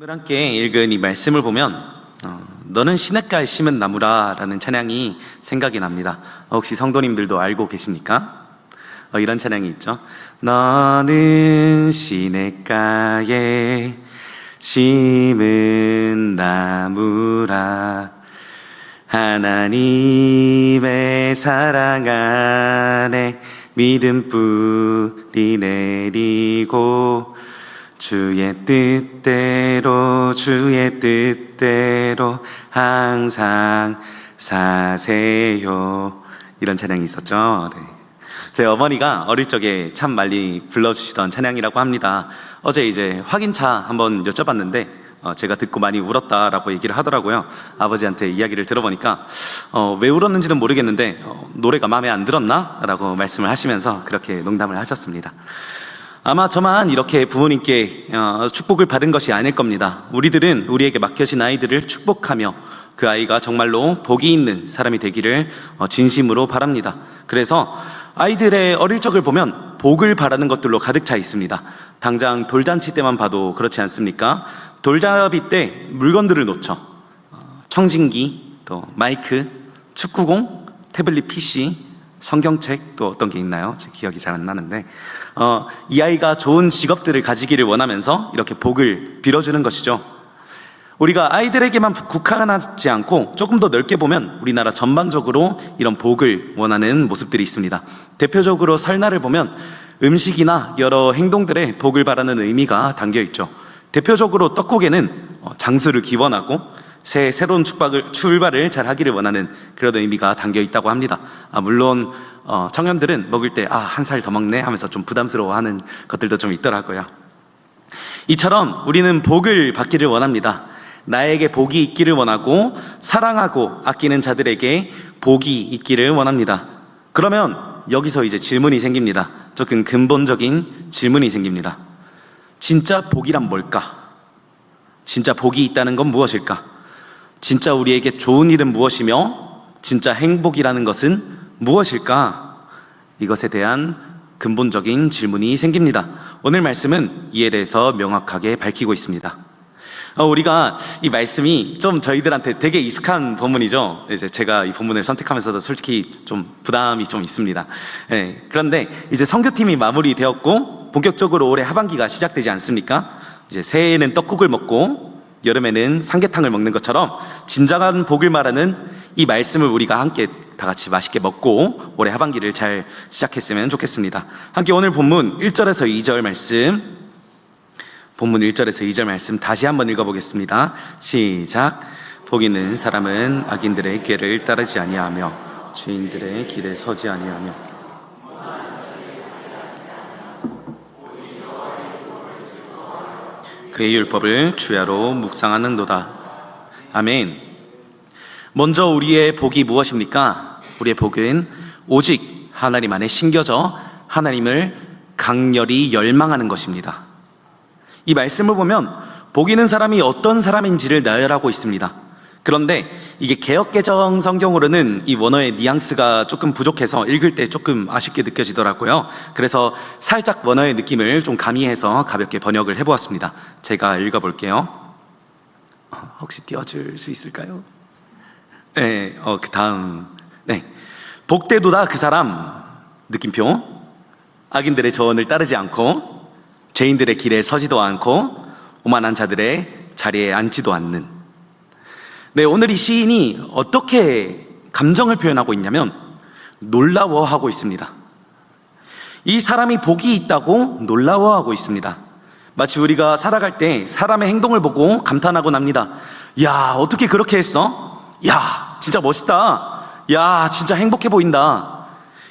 오늘 함께 읽은 이 말씀을 보면 너는 시냇가에 심은 나무라 라는 찬양이 생각이 납니다. 혹시 성도님들도 알고 계십니까? 이런 찬양이 있죠. 너는 시냇가에 심은 나무라 하나님의 사랑 안에 믿음 뿌리 내리고 주의 뜻대로 항상 사세요. 이런 찬양이 있었죠. 네. 제 어머니가 어릴 적에 참 많이 불러주시던 찬양이라고 합니다. 어제 이제 확인차 한번 여쭤봤는데 제가 듣고 많이 울었다라고 얘기를 하더라고요. 아버지한테 이야기를 들어보니까 왜 울었는지는 모르겠는데 노래가 마음에 안 들었나? 라고 말씀을 하시면서 그렇게 농담을 하셨습니다. 아마 저만 이렇게 부모님께 축복을 받은 것이 아닐 겁니다. 우리들은 우리에게 맡겨진 아이들을 축복하며 그 아이가 정말로 복이 있는 사람이 되기를 진심으로 바랍니다. 그래서 아이들의 어릴 적을 보면 복을 바라는 것들로 가득 차 있습니다. 당장 돌잔치 때만 봐도 그렇지 않습니까? 돌잡이 때 물건들을 놓죠. 청진기, 또 마이크, 축구공, 태블릿 PC, 성경책, 또 어떤 게 있나요? 제 기억이 잘 안 나는데 이 아이가 좋은 직업들을 가지기를 원하면서 이렇게 복을 빌어주는 것이죠. 우리가 아이들에게만 국한하지 않고 조금 더 넓게 보면 우리나라 전반적으로 이런 복을 원하는 모습들이 있습니다. 대표적으로 설날을 보면 음식이나 여러 행동들에 복을 바라는 의미가 담겨 있죠. 대표적으로 떡국에는 장수를 기원하고 새로운 출발을 잘 하기를 원하는 그런 의미가 담겨 있다고 합니다. 물론 청년들은 먹을 때 한 살 더 먹네 하면서 좀 부담스러워하는 것들도 좀 있더라고요. 이처럼 우리는 복을 받기를 원합니다. 나에게 복이 있기를 원하고 사랑하고 아끼는 자들에게 복이 있기를 원합니다. 그러면 여기서 이제 질문이 생깁니다. 조금 근본적인 질문이 생깁니다. 진짜 복이란 뭘까? 진짜 복이 있다는 건 무엇일까? 진짜 우리에게 좋은 일은 무엇이며 진짜 행복이라는 것은 무엇일까? 이것에 대한 근본적인 질문이 생깁니다. 오늘 말씀은 이에 대해서 명확하게 밝히고 있습니다. 우리가 이 말씀이 좀 저희들한테 되게 익숙한 본문이죠. 이제 제가 이 본문을 선택하면서도 솔직히 좀 부담이 좀 있습니다. 네, 그런데 이제 선교팀이 마무리되었고 본격적으로 올해 하반기가 시작되지 않습니까? 이제 새해에는 떡국을 먹고 여름에는 삼계탕을 먹는 것처럼 진정한 복을 말하는 이 말씀을 우리가 함께 다 같이 맛있게 먹고 올해 하반기를 잘 시작했으면 좋겠습니다. 함께 오늘 본문 1절에서 2절 말씀, 본문 1절에서 2절 말씀 다시 한번 읽어보겠습니다. 시작. 복 있는 사람은 악인들의 꾀를 따르지 아니하며 죄인들의 길에 서지 아니하며 그의 율법을 주야로 묵상하는도다. 아멘. 먼저 우리의 복이 무엇입니까? 우리의 복은 오직 하나님 안에 심겨져 하나님을 강렬히 열망하는 것입니다. 이 말씀을 보면 복 있는 사람이 어떤 사람인지를 나열하고 있습니다. 그런데 이게 개역개정 성경으로는 이 원어의 뉘앙스가 조금 부족해서 읽을 때 조금 아쉽게 느껴지더라고요. 그래서 살짝 원어의 느낌을 좀 가미해서 가볍게 번역을 해보았습니다. 제가 읽어볼게요. 혹시 띄워줄 수 있을까요? 네, 그 다음. 네. 복되도다 그 사람, 느낌표. 악인들의 조언을 따르지 않고 죄인들의 길에 서지도 않고 오만한 자들의 자리에 앉지도 않는. 네, 오늘 이 시인이 어떻게 감정을 표현하고 있냐면 놀라워하고 있습니다. 이 사람이 복이 있다고 놀라워하고 있습니다. 마치 우리가 살아갈 때 사람의 행동을 보고 감탄하곤 합니다. 야, 어떻게 그렇게 했어? 야, 진짜 멋있다. 야, 진짜 행복해 보인다.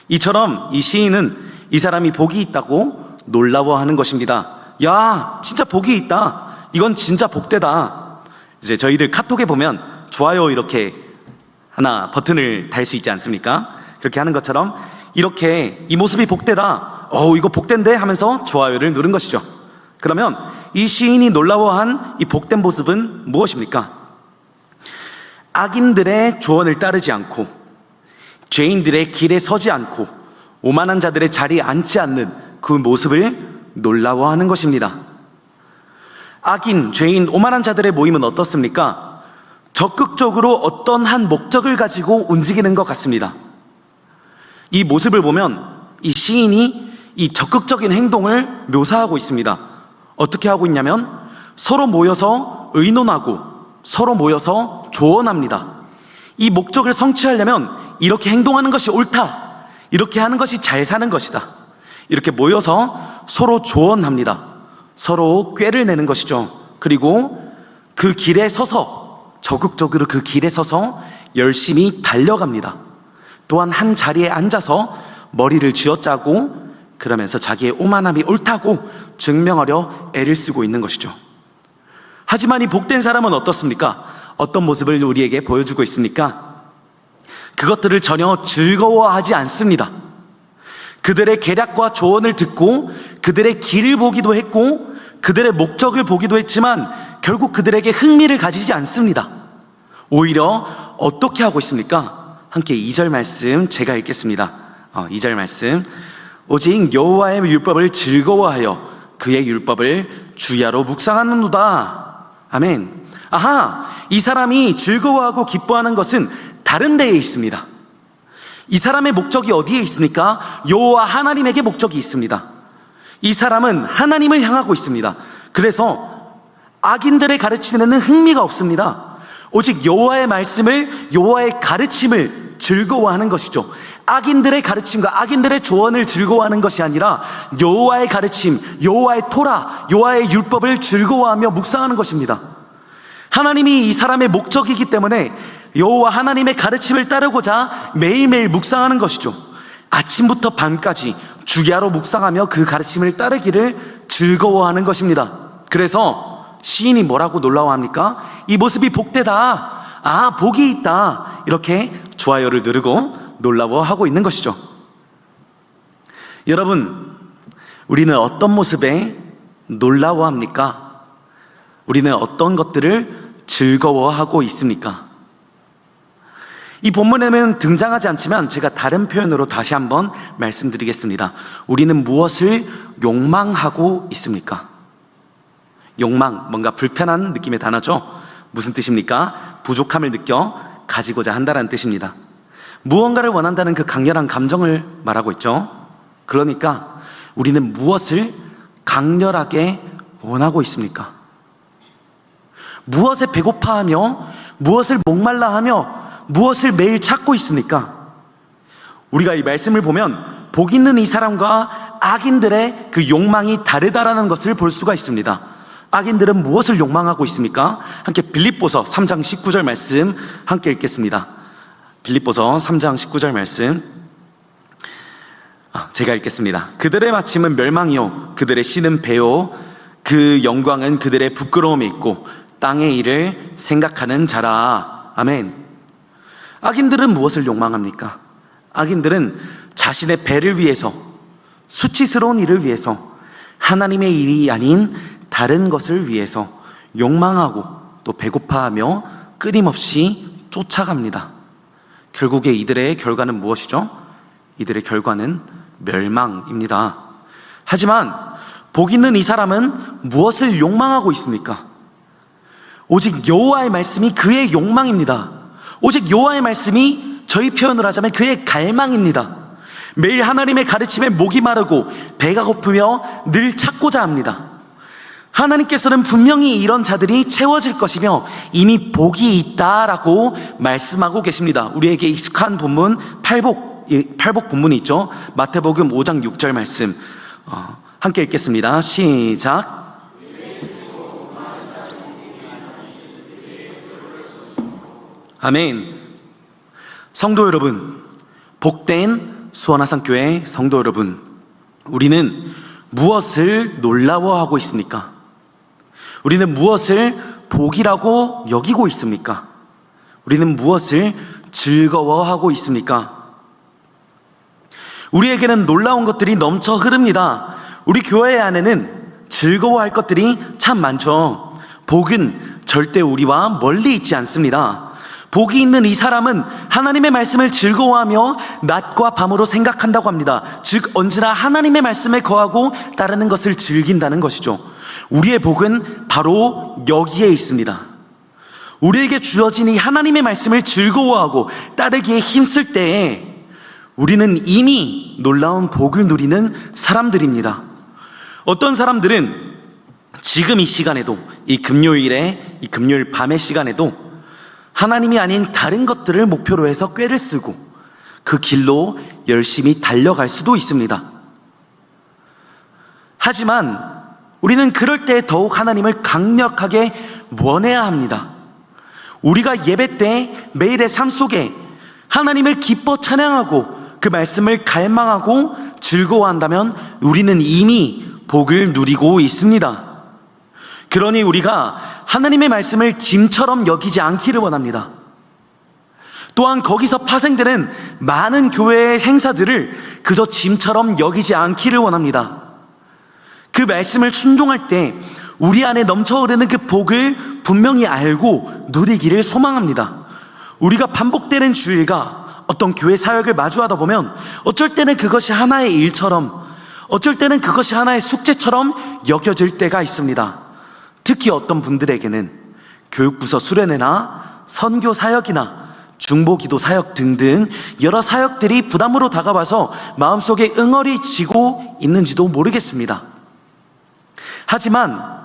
이처럼 이 시인은 이 사람이 복이 있다고 놀라워하는 것입니다. 야, 진짜 복이 있다. 이건 진짜 복되다. 이제 저희들 카톡에 보면 좋아요 이렇게 하나 버튼을 달 수 있지 않습니까? 그렇게 하는 것처럼 이렇게 이 모습이 복되다. 이거 복된데 하면서 좋아요를 누른 것이죠. 그러면 이 시인이 놀라워한 이 복된 모습은 무엇입니까? 악인들의 조언을 따르지 않고 죄인들의 길에 서지 않고 오만한 자들의 자리에 앉지 않는 그 모습을 놀라워하는 것입니다. 악인, 죄인, 오만한 자들의 모임은 어떻습니까? 적극적으로 어떤 한 목적을 가지고 움직이는 것 같습니다. 이 모습을 보면 이 시인이 이 적극적인 행동을 묘사하고 있습니다. 어떻게 하고 있냐면 서로 모여서 의논하고 서로 모여서 조언합니다. 이 목적을 성취하려면 이렇게 행동하는 것이 옳다. 이렇게 하는 것이 잘 사는 것이다. 이렇게 모여서 서로 조언합니다. 서로 꾀를 내는 것이죠. 그리고 그 길에 서서 적극적으로 그 길에 서서 열심히 달려갑니다. 또한 한 자리에 앉아서 머리를 쥐어짜고 그러면서 자기의 오만함이 옳다고 증명하려 애를 쓰고 있는 것이죠. 하지만 이 복된 사람은 어떻습니까? 어떤 모습을 우리에게 보여주고 있습니까? 그것들을 전혀 즐거워하지 않습니다. 그들의 계략과 조언을 듣고 그들의 길을 보기도 했고 그들의 목적을 보기도 했지만 결국 그들에게 흥미를 가지지 않습니다. 오히려 어떻게 하고 있습니까? 함께 2절 말씀 제가 읽겠습니다. 2절 말씀. 오직 여호와의 율법을 즐거워하여 그의 율법을 주야로 묵상하는도다. 아멘. 아하, 이 사람이 즐거워하고 기뻐하는 것은 다른 데에 있습니다. 이 사람의 목적이 어디에 있습니까? 여호와 하나님에게 목적이 있습니다. 이 사람은 하나님을 향하고 있습니다. 그래서 악인들의 가르치는 데는 흥미가 없습니다. 오직 여호와의 말씀을, 여호와의 가르침을 즐거워하는 것이죠. 악인들의 가르침과 악인들의 조언을 즐거워하는 것이 아니라 여호와의 가르침, 여호와의 토라, 여호와의 율법을 즐거워하며 묵상하는 것입니다. 하나님이 이 사람의 목적이기 때문에 여호와 하나님의 가르침을 따르고자 매일매일 묵상하는 것이죠. 아침부터 밤까지 주야로 묵상하며 그 가르침을 따르기를 즐거워하는 것입니다. 그래서 시인이 뭐라고 놀라워합니까? 이 모습이 복되다. 아, 복이 있다. 이렇게 좋아요를 누르고 놀라워하고 있는 것이죠. 여러분, 우리는 어떤 모습에 놀라워합니까? 우리는 어떤 것들을 즐거워하고 있습니까? 이 본문에는 등장하지 않지만 제가 다른 표현으로 다시 한번 말씀드리겠습니다. 우리는 무엇을 욕망하고 있습니까? 욕망, 뭔가 불편한 느낌의 단어죠. 무슨 뜻입니까? 부족함을 느껴 가지고자 한다는 뜻입니다. 무언가를 원한다는 그 강렬한 감정을 말하고 있죠. 그러니까 우리는 무엇을 강렬하게 원하고 있습니까? 무엇에 배고파하며 무엇을 목말라하며 무엇을 매일 찾고 있습니까? 우리가 이 말씀을 보면 복 있는 이 사람과 악인들의 그 욕망이 다르다라는 것을 볼 수가 있습니다. 악인들은 무엇을 욕망하고 있습니까? 함께 빌립보서 3장 19절 말씀 함께 읽겠습니다. 빌립보서 3장 19절 말씀 제가 읽겠습니다. 그들의 마침은 멸망이요 그들의 씨는 배요 그 영광은 그들의 부끄러움에 있고 땅의 일을 생각하는 자라. 아멘. 악인들은 무엇을 욕망합니까? 악인들은 자신의 배를 위해서, 수치스러운 일을 위해서, 하나님의 일이 아닌 다른 것을 위해서 욕망하고 또 배고파하며 끊임없이 쫓아갑니다. 결국에 이들의 결과는 무엇이죠? 이들의 결과는 멸망입니다. 하지만 복 있는 이 사람은 무엇을 욕망하고 있습니까? 오직 여호와의 말씀이 그의 욕망입니다. 오직 여호와의 말씀이 저희 표현을 하자면 그의 갈망입니다. 매일 하나님의 가르침에 목이 마르고 배가 고프며 늘 찾고자 합니다. 하나님께서는 분명히 이런 자들이 채워질 것이며 이미 복이 있다라고 말씀하고 계십니다. 우리에게 익숙한 본문 팔복 본문이 있죠. 마태복음 5장 6절 말씀 함께 읽겠습니다. 시작. 아멘. 성도 여러분, 복된 수원하산교회 성도 여러분, 우리는 무엇을 놀라워하고 있습니까? 우리는 무엇을 복이라고 여기고 있습니까? 우리는 무엇을 즐거워하고 있습니까? 우리에게는 놀라운 것들이 넘쳐 흐릅니다. 우리 교회 안에는 즐거워할 것들이 참 많죠. 복은 절대 우리와 멀리 있지 않습니다. 복이 있는 이 사람은 하나님의 말씀을 즐거워하며 낮과 밤으로 생각한다고 합니다. 즉 언제나 하나님의 말씀에 거하고 따르는 것을 즐긴다는 것이죠. 우리의 복은 바로 여기에 있습니다. 우리에게 주어진 이 하나님의 말씀을 즐거워하고 따르기에 힘쓸 때에 우리는 이미 놀라운 복을 누리는 사람들입니다. 어떤 사람들은 지금 이 시간에도, 이 금요일 밤의 시간에도 하나님이 아닌 다른 것들을 목표로 해서 꾀를 쓰고 그 길로 열심히 달려갈 수도 있습니다. 하지만 우리는 그럴 때 더욱 하나님을 강력하게 원해야 합니다. 우리가 예배 때 매일의 삶 속에 하나님을 기뻐 찬양하고 그 말씀을 갈망하고 즐거워한다면 우리는 이미 복을 누리고 있습니다. 그러니 우리가 하나님의 말씀을 짐처럼 여기지 않기를 원합니다. 또한 거기서 파생되는 많은 교회의 행사들을 그저 짐처럼 여기지 않기를 원합니다. 그 말씀을 순종할 때 우리 안에 넘쳐흐르는 그 복을 분명히 알고 누리기를 소망합니다. 우리가 반복되는 주일과 어떤 교회 사역을 마주하다 보면 어쩔 때는 그것이 하나의 일처럼, 어쩔 때는 그것이 하나의 숙제처럼 여겨질 때가 있습니다. 특히 어떤 분들에게는 교육부서 수련회나 선교 사역이나 중보기도 사역 등등 여러 사역들이 부담으로 다가와서 마음속에 응어리 지고 있는지도 모르겠습니다. 하지만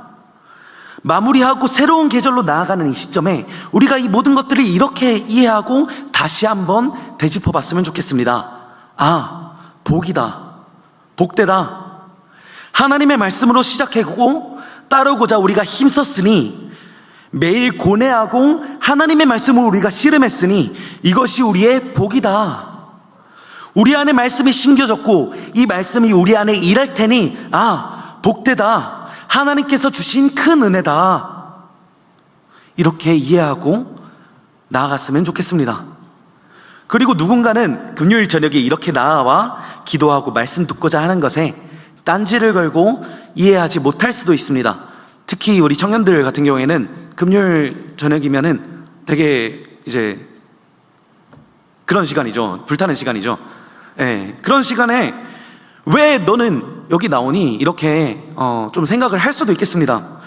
마무리하고 새로운 계절로 나아가는 이 시점에 우리가 이 모든 것들을 이렇게 이해하고 다시 한번 되짚어 봤으면 좋겠습니다. 복이다, 복되다. 하나님의 말씀으로 시작하고 따르고자 우리가 힘썼으니, 매일 고뇌하고 하나님의 말씀을 우리가 씨름했으니 이것이 우리의 복이다. 우리 안에 말씀이 심겨졌고 이 말씀이 우리 안에 일할 테니 복되다, 하나님께서 주신 큰 은혜다, 이렇게 이해하고 나아갔으면 좋겠습니다. 그리고 누군가는 금요일 저녁에 이렇게 나와 기도하고 말씀 듣고자 하는 것에 딴지를 걸고 이해하지 못할 수도 있습니다. 특히 우리 청년들 같은 경우에는 금요일 저녁이면은 되게 이제 그런 시간이죠. 불타는 시간이죠. 그런 시간에 왜 너는 여기 나오니? 이렇게 좀 생각을 할 수도 있겠습니다.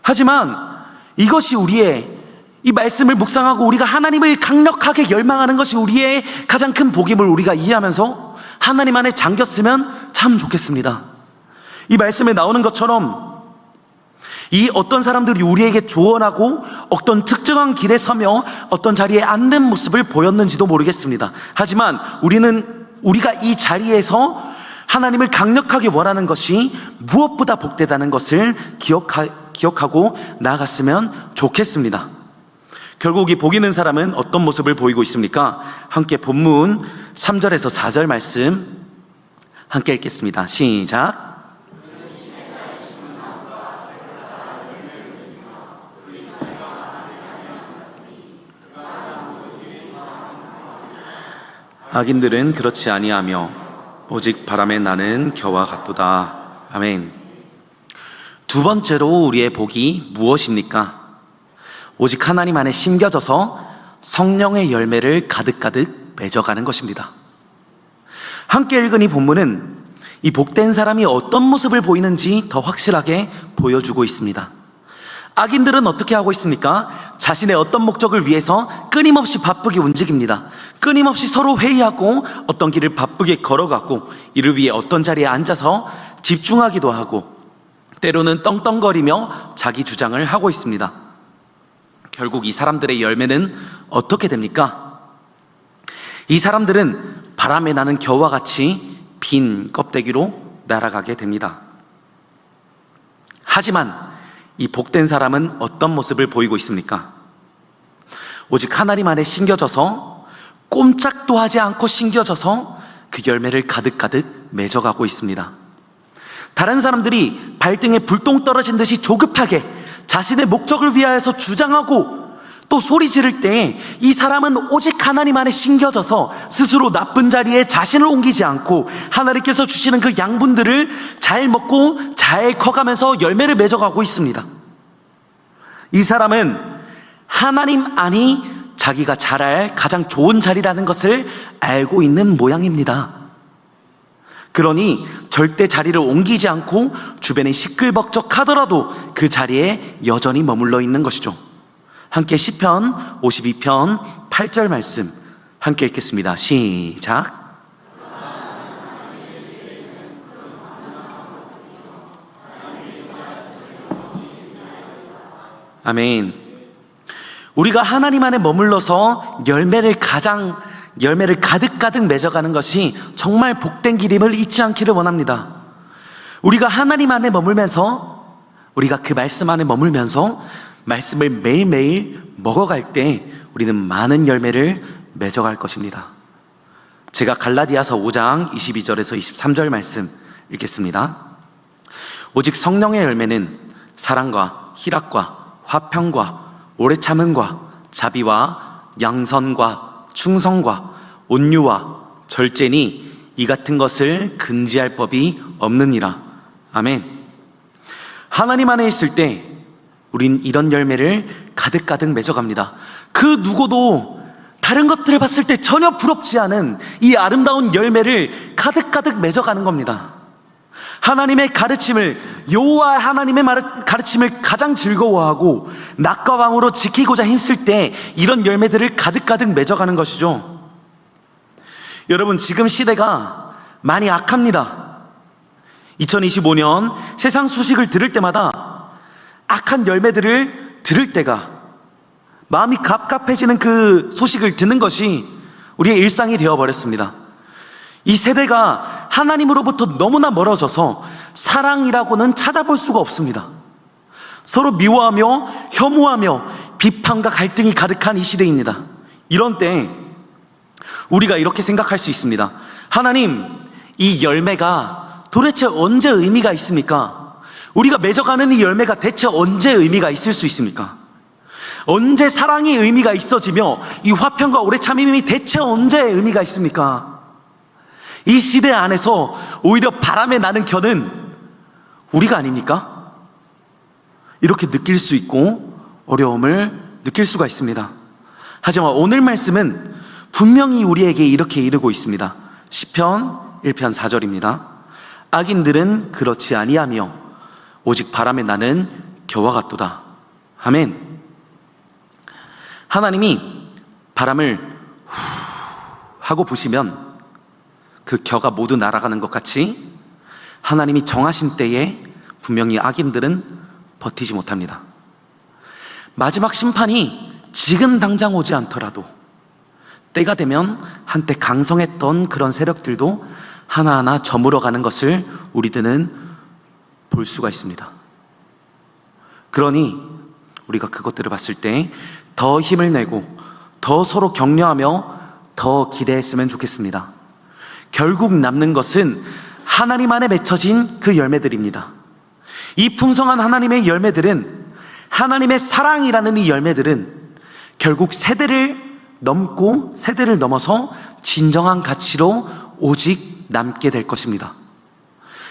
하지만 이것이 우리의 이 말씀을 묵상하고 우리가 하나님을 강력하게 열망하는 것이 우리의 가장 큰 복임을 우리가 이해하면서 하나님 안에 잠겼으면 참 좋겠습니다. 이 말씀에 나오는 것처럼 이 어떤 사람들이 우리에게 조언하고 어떤 특정한 길에 서며 어떤 자리에 앉는 모습을 보였는지도 모르겠습니다. 하지만 우리가 이 자리에서 하나님을 강력하게 원하는 것이 무엇보다 복되다는 것을 기억하고 나아갔으면 좋겠습니다. 결국 이 복 있는 사람은 어떤 모습을 보이고 있습니까? 함께 본문 3절에서 4절 말씀 함께 읽겠습니다. 시작. 악인들은 그렇지 아니하며 오직 바람에 나는 겨와 같도다. 아멘. 두 번째로 우리의 복이 무엇입니까? 오직 하나님 안에 심겨져서 성령의 열매를 가득가득 맺어가는 것입니다. 함께 읽은 이 본문은 이 복된 사람이 어떤 모습을 보이는지 더 확실하게 보여주고 있습니다. 악인들은 어떻게 하고 있습니까? 자신의 어떤 목적을 위해서 끊임없이 바쁘게 움직입니다. 끊임없이 서로 회의하고 어떤 길을 바쁘게 걸어가고 이를 위해 어떤 자리에 앉아서 집중하기도 하고 때로는 떵떵거리며 자기 주장을 하고 있습니다. 결국 이 사람들의 열매는 어떻게 됩니까? 이 사람들은 바람에 나는 겨와 같이 빈 껍데기로 날아가게 됩니다. 하지만 이 복된 사람은 어떤 모습을 보이고 있습니까? 오직 하나님 안에 심겨져서 꼼짝도 하지 않고 심겨져서 그 열매를 가득가득 맺어가고 있습니다. 다른 사람들이 발등에 불똥 떨어진 듯이 조급하게 자신의 목적을 위하여서 주장하고 또 소리 지를 때 이 사람은 오직 하나님 안에 심겨져서 스스로 나쁜 자리에 자신을 옮기지 않고 하나님께서 주시는 그 양분들을 잘 먹고 잘 커가면서 열매를 맺어가고 있습니다. 이 사람은 하나님 안이 자기가 자랄 가장 좋은 자리라는 것을 알고 있는 모양입니다. 그러니 절대 자리를 옮기지 않고 주변이 시끌벅적하더라도 그 자리에 여전히 머물러 있는 것이죠. 함께 시편 52편 8절 말씀 함께 읽겠습니다. 시작. 아멘. 우리가 하나님 안에 머물러서 열매를 가득가득 맺어가는 것이 정말 복된 길임을 잊지 않기를 원합니다. 우리가 하나님 안에 머물면서, 우리가 그 말씀 안에 머물면서 말씀을 매일매일 먹어갈 때 우리는 많은 열매를 맺어갈 것입니다. 제가 갈라디아서 5장 22절에서 23절 말씀 읽겠습니다. 오직 성령의 열매는 사랑과 희락과 화평과 오래 참음과 자비와 양선과 충성과 온유와 절제니 이 같은 것을 금지할 법이 없느니라. 아멘. 하나님 안에 있을 때 우린 이런 열매를 가득가득 맺어갑니다. 그 누구도 다른 것들을 봤을 때 전혀 부럽지 않은 이 아름다운 열매를 가득가득 맺어가는 겁니다. 하나님의 가르침을, 여호와 하나님의 가르침을 가장 즐거워하고 낮과 밤으로 지키고자 힘쓸 때 이런 열매들을 가득가득 맺어가는 것이죠. 여러분, 지금 시대가 많이 악합니다. 2025년 세상 소식을 들을 때마다 악한 열매들을 들을 때가, 마음이 갑갑해지는 그 소식을 듣는 것이 우리의 일상이 되어버렸습니다. 이 세대가 하나님으로부터 너무나 멀어져서 사랑이라고는 찾아볼 수가 없습니다. 서로 미워하며 혐오하며 비판과 갈등이 가득한 이 시대입니다. 이런 때 우리가 이렇게 생각할 수 있습니다. 하나님, 이 열매가 도대체 언제 의미가 있습니까? 우리가 맺어가는 이 열매가 대체 언제 의미가 있을 수 있습니까? 언제 사랑이 의미가 있어지며 이 화평과 오래 참음이 대체 언제 의미가 있습니까? 이 시대 안에서 오히려 바람에 나는 겨는 우리가 아닙니까? 이렇게 느낄 수 있고 어려움을 느낄 수가 있습니다. 하지만 오늘 말씀은 분명히 우리에게 이렇게 이르고 있습니다. 시편 1편 4절입니다. 악인들은 그렇지 아니하며 오직 바람에 나는 겨와 같도다. 아멘. 하나님이 바람을 후 하고 부시면 그 겨가 모두 날아가는 것 같이 하나님이 정하신 때에 분명히 악인들은 버티지 못합니다. 마지막 심판이 지금 당장 오지 않더라도 때가 되면 한때 강성했던 그런 세력들도 하나하나 저물어가는 것을 우리들은 볼 수가 있습니다. 그러니 우리가 그것들을 봤을 때 더 힘을 내고 더 서로 격려하며 더 기대했으면 좋겠습니다. 결국 남는 것은 하나님 안에 맺혀진 그 열매들입니다. 이 풍성한 하나님의 열매들은, 하나님의 사랑이라는 이 열매들은 결국 세대를 넘고 세대를 넘어서 진정한 가치로 오직 남게 될 것입니다.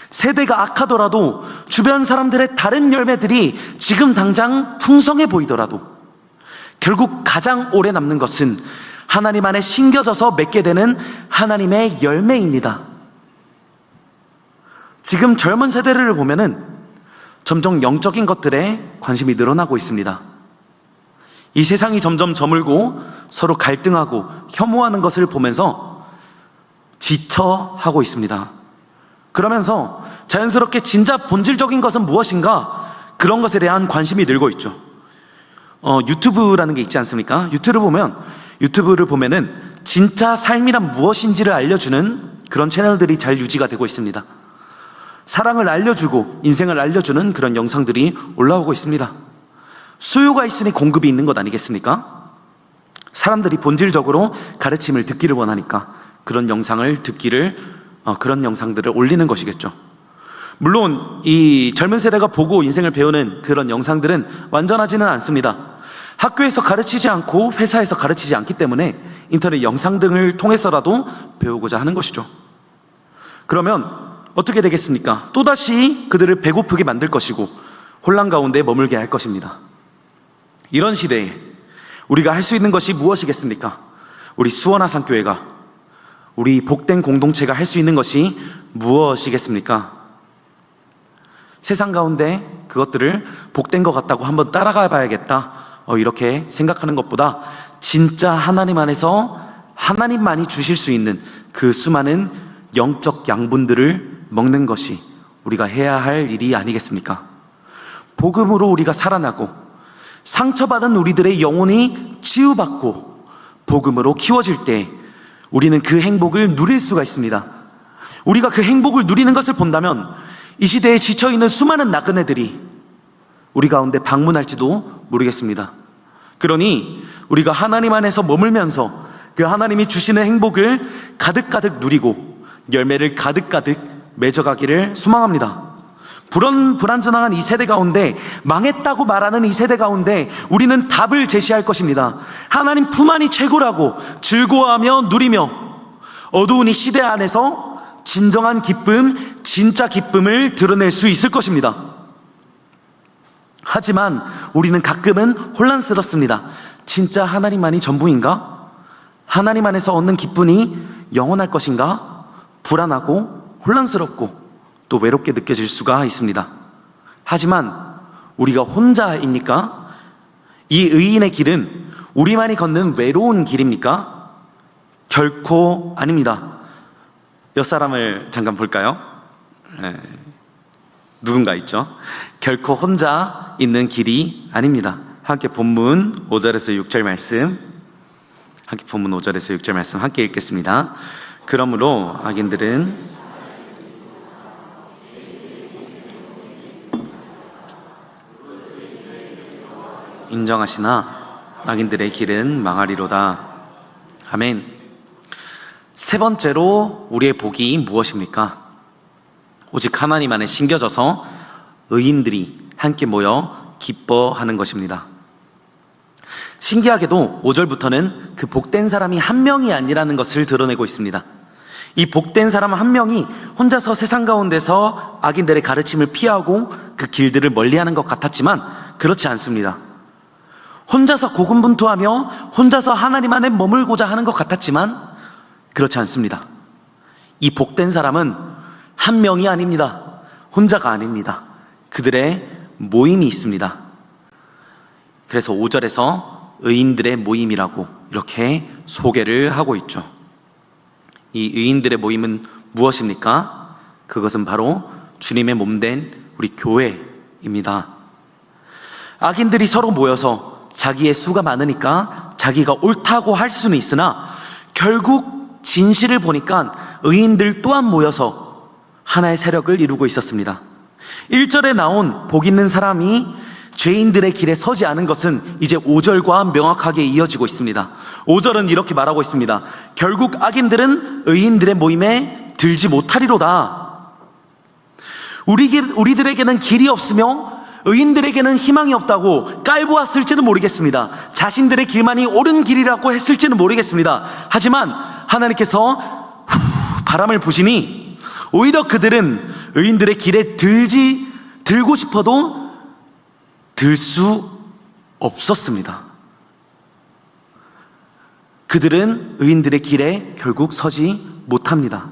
세대가 악하더라도 주변 사람들의 다른 열매들이 지금 당장 풍성해 보이더라도 결국 가장 오래 남는 것은 하나님 안에 심겨져서 맺게 되는 하나님의 열매입니다. 지금 젊은 세대를 보면은 점점 영적인 것들에 관심이 늘어나고 있습니다. 이 세상이 점점 저물고 서로 갈등하고 혐오하는 것을 보면서 지쳐하고 있습니다. 그러면서 자연스럽게 진짜 본질적인 것은 무엇인가, 그런 것에 대한 관심이 늘고 있죠. 유튜브라는 게 있지 않습니까? 유튜브를 보면은 진짜 삶이란 무엇인지를 알려주는 그런 채널들이 잘 유지가 되고 있습니다. 사랑을 알려주고 인생을 알려주는 그런 영상들이 올라오고 있습니다. 수요가 있으니 공급이 있는 것 아니겠습니까? 사람들이 본질적으로 가르침을 듣기를 원하니까 그런 영상을 그런 영상들을 올리는 것이겠죠. 물론 이 젊은 세대가 보고 인생을 배우는 그런 영상들은 완전하지는 않습니다. 학교에서 가르치지 않고 회사에서 가르치지 않기 때문에 인터넷 영상 등을 통해서라도 배우고자 하는 것이죠. 그러면 어떻게 되겠습니까? 또다시 그들을 배고프게 만들 것이고 혼란 가운데 머물게 할 것입니다. 이런 시대에 우리가 할 수 있는 것이 무엇이겠습니까? 우리 수원하산교회가 우리 복된 공동체가 할 수 있는 것이 무엇이겠습니까? 세상 가운데 그것들을 복된 것 같다고 한번 따라가 봐야겠다, 이렇게 생각하는 것보다 진짜 하나님 안에서 하나님만이 주실 수 있는 그 수많은 영적 양분들을 먹는 것이 우리가 해야 할 일이 아니겠습니까? 복음으로 우리가 살아나고 상처받은 우리들의 영혼이 치유받고 복음으로 키워질 때 우리는 그 행복을 누릴 수가 있습니다. 우리가 그 행복을 누리는 것을 본다면 이 시대에 지쳐있는 수많은 나그네들이 우리 가운데 방문할지도 모르겠습니다. 그러니 우리가 하나님 안에서 머물면서 그 하나님이 주시는 행복을 가득가득 누리고 열매를 가득가득 맺어가기를 소망합니다. 불완전한 이 세대 가운데, 망했다고 말하는 이 세대 가운데 우리는 답을 제시할 것입니다. 하나님 품 안이 최고라고 즐거워하며 누리며 어두운 이 시대 안에서 진정한 기쁨, 진짜 기쁨을 드러낼 수 있을 것입니다. 하지만 우리는 가끔은 혼란스럽습니다. 진짜 하나님만이 전부인가? 하나님 안에서 얻는 기쁨이 영원할 것인가? 불안하고 혼란스럽고 또 외롭게 느껴질 수가 있습니다. 하지만 우리가 혼자입니까? 이 의인의 길은 우리만이 걷는 외로운 길입니까? 결코 아닙니다. 옆 사람을 잠깐 볼까요? 누군가 있죠? 결코 혼자 있는 길이 아닙니다. 함께 본문 5절에서 6절 말씀, 함께 읽겠습니다. 그러므로 악인들은 인정하시나 악인들의 길은 망하리로다. 아멘. 세 번째로 우리의 복이 무엇입니까? 오직 하나님 안에 심겨져서 의인들이 함께 모여 기뻐하는 것입니다. 신기하게도 5절부터는 그 복된 사람이 한 명이 아니라는 것을 드러내고 있습니다. 이 복된 사람 한 명이 혼자서 세상 가운데서 악인들의 가르침을 피하고 그 길들을 멀리하는 것 같았지만 그렇지 않습니다. 혼자서 고군분투하며 혼자서 하나님 안에 머물고자 하는 것 같았지만 그렇지 않습니다. 이 복된 사람은 한 명이 아닙니다. 혼자가 아닙니다. 그들의 모임이 있습니다. 그래서 5절에서 의인들의 모임이라고 이렇게 소개를 하고 있죠. 이 의인들의 모임은 무엇입니까? 그것은 바로 주님의 몸된 우리 교회입니다. 악인들이 서로 모여서 자기의 수가 많으니까 자기가 옳다고 할 수는 있으나 결국 진실을 보니까 의인들 또한 모여서 하나의 세력을 이루고 있었습니다. 1절에 나온 복 있는 사람이 죄인들의 길에 서지 않은 것은 이제 5절과 명확하게 이어지고 있습니다. 5절은 이렇게 말하고 있습니다. 결국 악인들은 의인들의 모임에 들지 못하리로다. 우리들에게는 길이 없으며 의인들에게는 희망이 없다고 깔보았을지는 모르겠습니다. 자신들의 길만이 옳은 길이라고 했을지는 모르겠습니다. 하지만 하나님께서 바람을 부시니 오히려 그들은 의인들의 길에 들고 싶어도 들 수 없었습니다. 그들은 의인들의 길에 결국 서지 못합니다.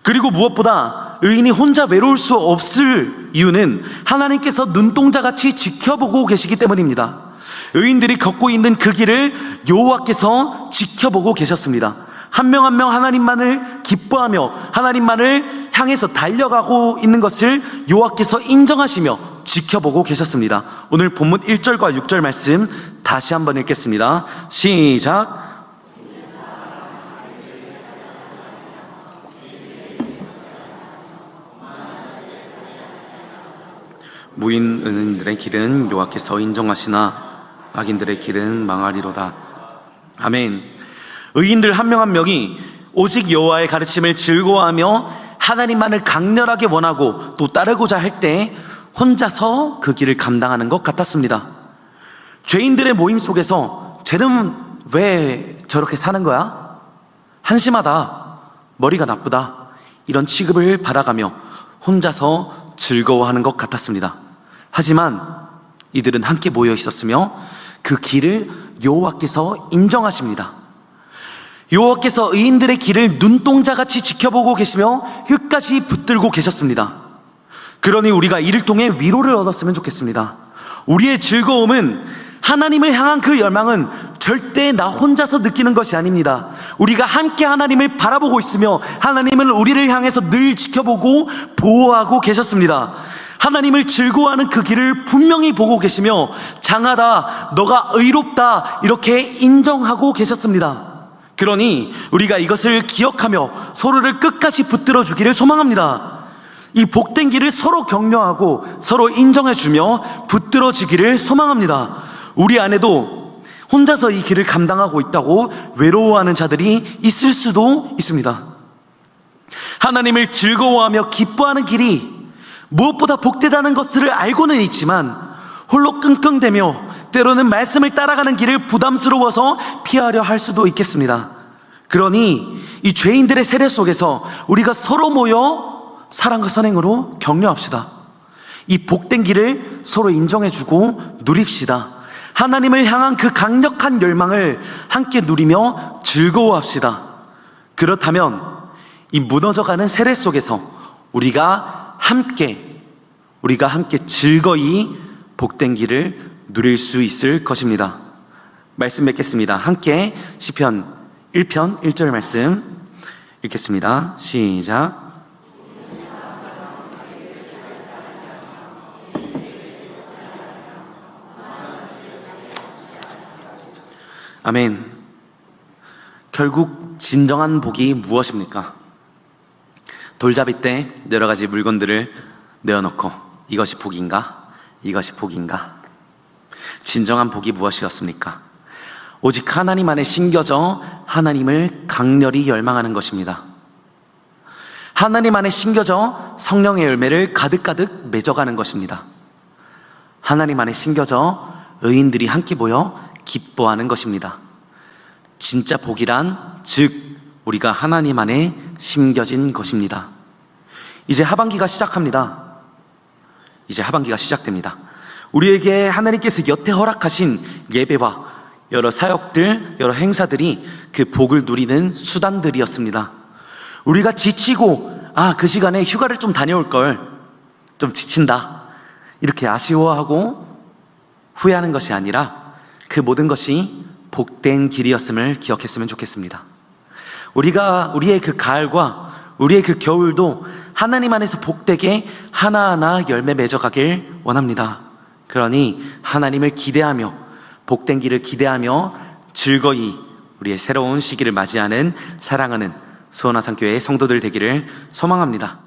그리고 무엇보다 의인이 혼자 외로울 수 없을 이유는 하나님께서 눈동자같이 지켜보고 계시기 때문입니다. 의인들이 걷고 있는 그 길을 여호와께서 지켜보고 계셨습니다. 한 명 한 명 하나님만을 기뻐하며 하나님만을 향해서 달려가고 있는 것을 여호와께서 인정하시며 지켜보고 계셨습니다. 오늘 본문 1절과 6절 말씀 다시 한번 읽겠습니다. 시작. 무인들의 길은 여호와께서 인정하시나 악인들의 길은 망하리로다. 아멘. 의인들 한 명 한 명이 오직 여호와의 가르침을 즐거워하며 하나님만을 강렬하게 원하고 또 따르고자 할 때 혼자서 그 길을 감당하는 것 같았습니다. 죄인들의 모임 속에서 쟤는 왜 저렇게 사는 거야? 한심하다, 머리가 나쁘다, 이런 취급을 받아가며 혼자서 즐거워하는 것 같았습니다. 하지만 이들은 함께 모여 있었으며 그 길을 여호와께서 인정하십니다. 여호와께서 의인들의 길을 눈동자같이 지켜보고 계시며 끝까지 붙들고 계셨습니다. 그러니 우리가 이를 통해 위로를 얻었으면 좋겠습니다. 우리의 즐거움은, 하나님을 향한 그 열망은 절대 나 혼자서 느끼는 것이 아닙니다. 우리가 함께 하나님을 바라보고 있으며 하나님은 우리를 향해서 늘 지켜보고 보호하고 계셨습니다. 하나님을 즐거워하는 그 길을 분명히 보고 계시며 장하다, 너가 의롭다 이렇게 인정하고 계셨습니다. 그러니 우리가 이것을 기억하며 서로를 끝까지 붙들어 주기를 소망합니다. 이 복된 길을 서로 격려하고 서로 인정해주며 붙들어 주기를 소망합니다. 우리 안에도 혼자서 이 길을 감당하고 있다고 외로워하는 자들이 있을 수도 있습니다. 하나님을 즐거워하며 기뻐하는 길이 무엇보다 복되다는 것을 알고는 있지만 홀로 끙끙대며 때로는 말씀을 따라가는 길을 부담스러워서 피하려 할 수도 있겠습니다. 그러니 이 죄인들의 세례 속에서 우리가 서로 모여 사랑과 선행으로 격려합시다. 이 복된 길을 서로 인정해주고 누립시다. 하나님을 향한 그 강력한 열망을 함께 누리며 즐거워합시다. 그렇다면 이 무너져가는 세례 속에서 우리가 함께 즐거이 복된 길을 누릴 수 있을 것입니다. 말씀 맺겠습니다. 함께 시편 1편 1절 말씀 읽겠습니다. 시작. 아멘. 결국 진정한 복이 무엇입니까? 돌잡이 때 여러 가지 물건들을 내어놓고 이것이 복인가? 이것이 복인가? 진정한 복이 무엇이었습니까? 오직 하나님 안에 심겨져 하나님을 강렬히 열망하는 것입니다. 하나님 안에 심겨져 성령의 열매를 가득가득 맺어가는 것입니다. 하나님 안에 심겨져 의인들이 함께 모여 기뻐하는 것입니다. 진짜 복이란 즉 우리가 하나님 안에 심겨진 것입니다. 이제 하반기가 시작합니다. 이제 하반기가 시작됩니다. 우리에게 하나님께서 여태 허락하신 예배와 여러 사역들, 여러 행사들이 그 복을 누리는 수단들이었습니다. 우리가 지치고 그 시간에 휴가를 좀 다녀올 걸, 좀 지친다 이렇게 아쉬워하고 후회하는 것이 아니라 그 모든 것이 복된 길이었음을 기억했으면 좋겠습니다. 우리의 그 가을과 우리의 그 겨울도 하나님 안에서 복되게 하나하나 열매 맺어가길 원합니다. 그러니 하나님을 기대하며 복된 길을 기대하며 즐거이 우리의 새로운 시기를 맞이하는 사랑하는 수원화산교회 성도들 되기를 소망합니다.